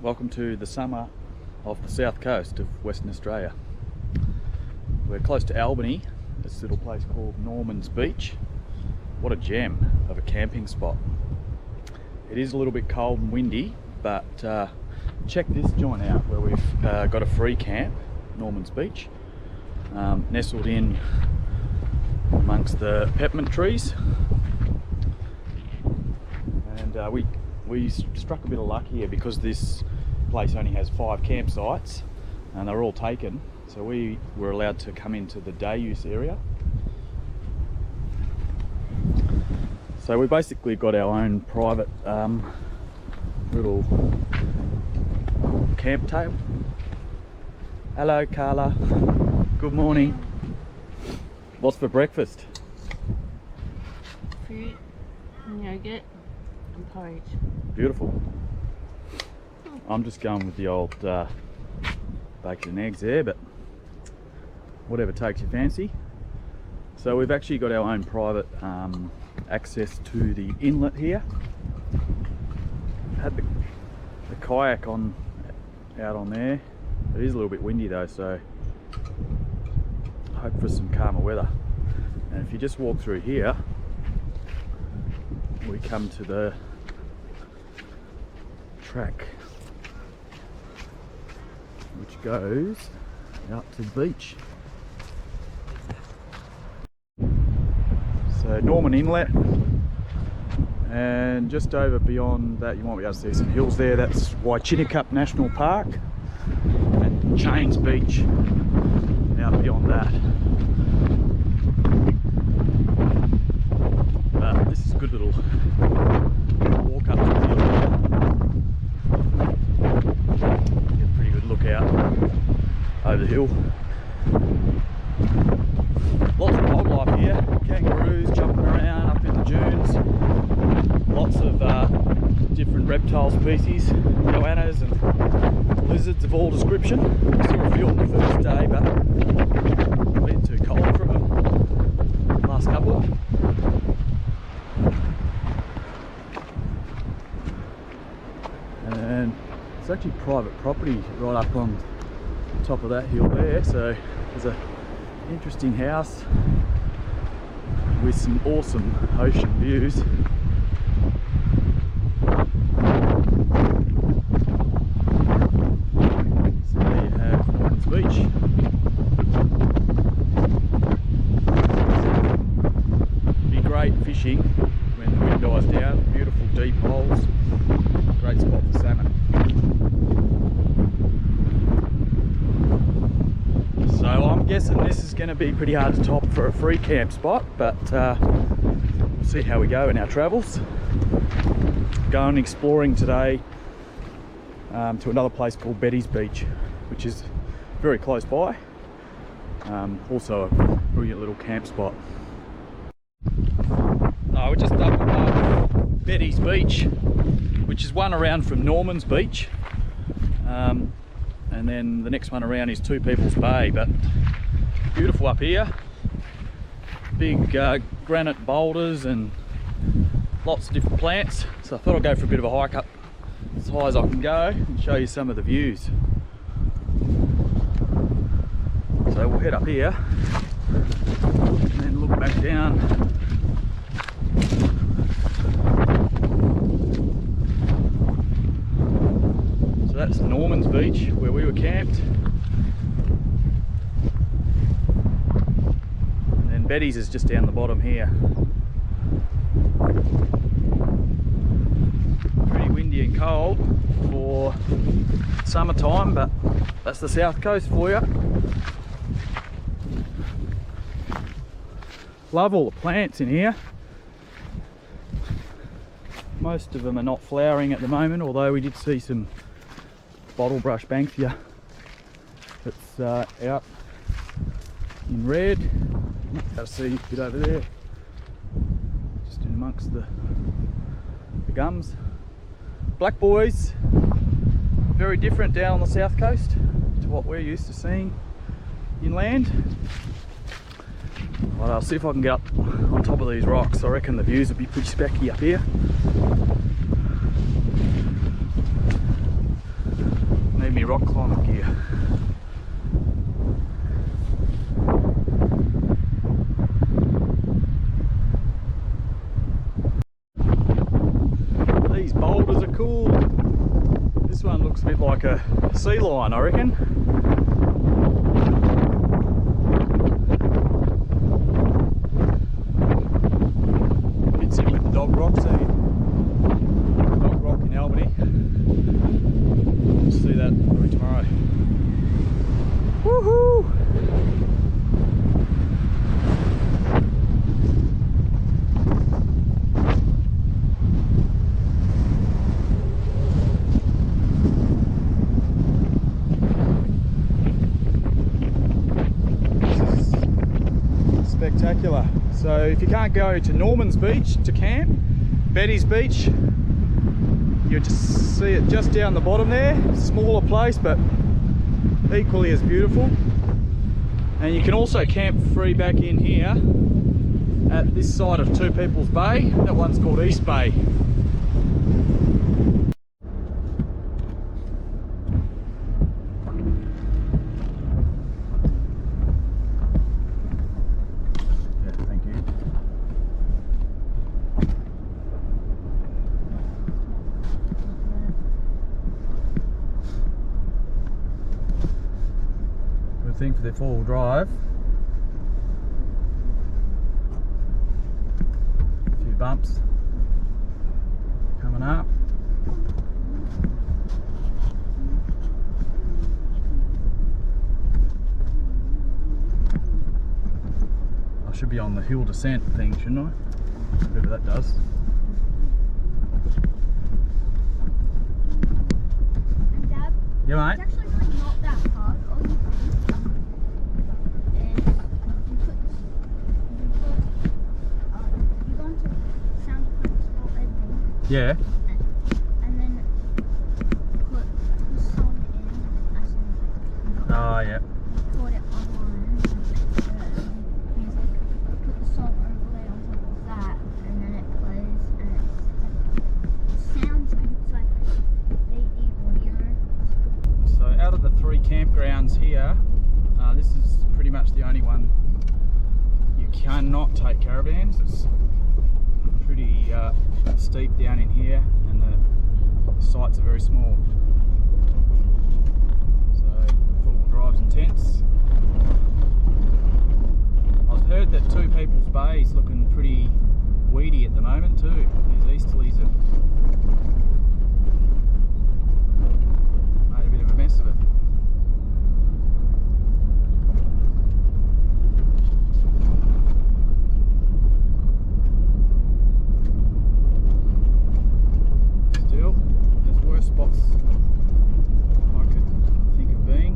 Welcome to the summer off the south coast of Western Australia. We're close to Albany, this little place called Norman's Beach. What a gem of a camping spot. It is a little bit cold and windy, but check this joint out where we've got a free camp, Norman's Beach, nestled in amongst the peppermint trees. And we struck a bit of luck here because this place only has 5 campsites and they're all taken, so we were allowed to come into the day use area. So we basically got our own private little camp table. Hello Carla, good morning. What's for breakfast? Fruit and yogurt and porridge. Beautiful. I'm just going with the old bacon and eggs there, but whatever takes your fancy. So we've actually got our own private access to the inlet here. Had the kayak out on there. It is a little bit windy though, so hope for some calmer weather. And if you just walk through here, we come to the track which goes out to the beach. So Norman Inlet, and just over beyond that you might be able to see some hills there. That's Waichinukup National Park, and Chains Beach out beyond that. But this is a good little walk up to the hill. Get a pretty good look out over the hill. Lots of wildlife here, kangaroos jumping around up in the dunes, lots of different reptile species, goannas and lizards of all description. Saw a few on the first day, but been too cold for them last couple. And it's actually private property right up on top of that hill there, so there's a interesting house with some awesome ocean views. So there you have Norman's Beach. Be great fishing when the wind dies down. Beautiful deep holes, great spot for salmon. So I'm guessing this is going to be pretty hard to top for a free camp spot, but we'll see how we go in our travels. Going exploring today to another place called Betty's Beach, which is very close by. Also a brilliant little camp spot. We're just up above Betty's Beach, which is one around from Norman's Beach. And then the next one around is Two People's Bay, but beautiful up here. Big granite boulders and lots of different plants. So I thought I'd go for a bit of a hike up as high as I can go and show you some of the views. So we'll head up here and then look back down. That's Norman's Beach where we were camped, and then Betty's is just down the bottom here. Pretty windy and cold for summertime, but that's the south coast for you. Love all the plants in here. Most of them are not flowering at the moment, although we did see some bottlebrush banksia that's out in red. You can see a bit over there, just in amongst the gums. Black boys, very different down on the south coast to what we're used to seeing inland. Well, I'll see if I can get up on top of these rocks. I reckon the views will be pretty specky up here. rock climbing gear. These boulders are cool. This one looks a bit like a sea lion, I reckon. Fits in with the Dog Rock scene. Dog Rock in Albany. We'll see that probably tomorrow. Woohoo! Spectacular. So if you can't go to Norman's Beach to camp, Betty's Beach, you just see it just down the bottom there. Smaller place, but equally as beautiful. And you can also camp free back in here at this side of Two People's Bay. That one's called East Bay. Thing for their four-wheel drive. A few bumps coming up. I should be on the hill descent thing, shouldn't I? Whatever that does. And Dad, Yeah, mate. it's actually really not that hard. All you do is you go into sound effects or editing, Yeah. and then put the song in as in Oh, yeah. record it online, music, put the song overlay on top of that, and then it plays, and it sounds good. It's like 8D audio. So out of the three campgrounds here, this is pretty much the only one you cannot take caravans. It's pretty steep down in here, and the sites are very small. So four-wheel drives and tents. I've heard that Two People's Bay is looking pretty weedy at the moment too. These easterlies have made a bit of a mess of it. Still, there's worse spots I could think of being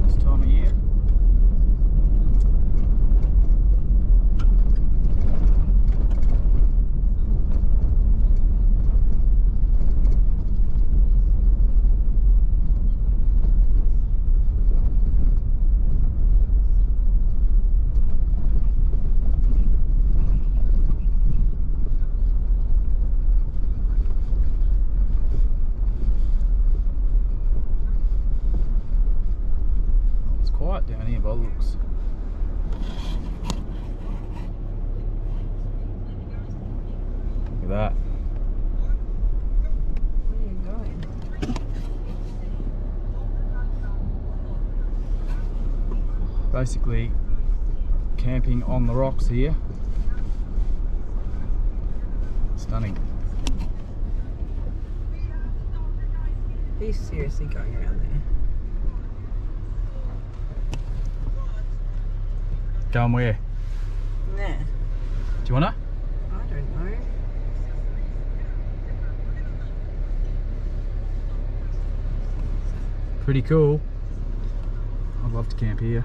this time of year. It's quiet down here by the looks. Look at that. Where are you going? Basically camping on the rocks here. Stunning. Are you seriously going around there? Going where? Nah, Do you wanna? I don't know. Pretty cool. I'd love to camp here.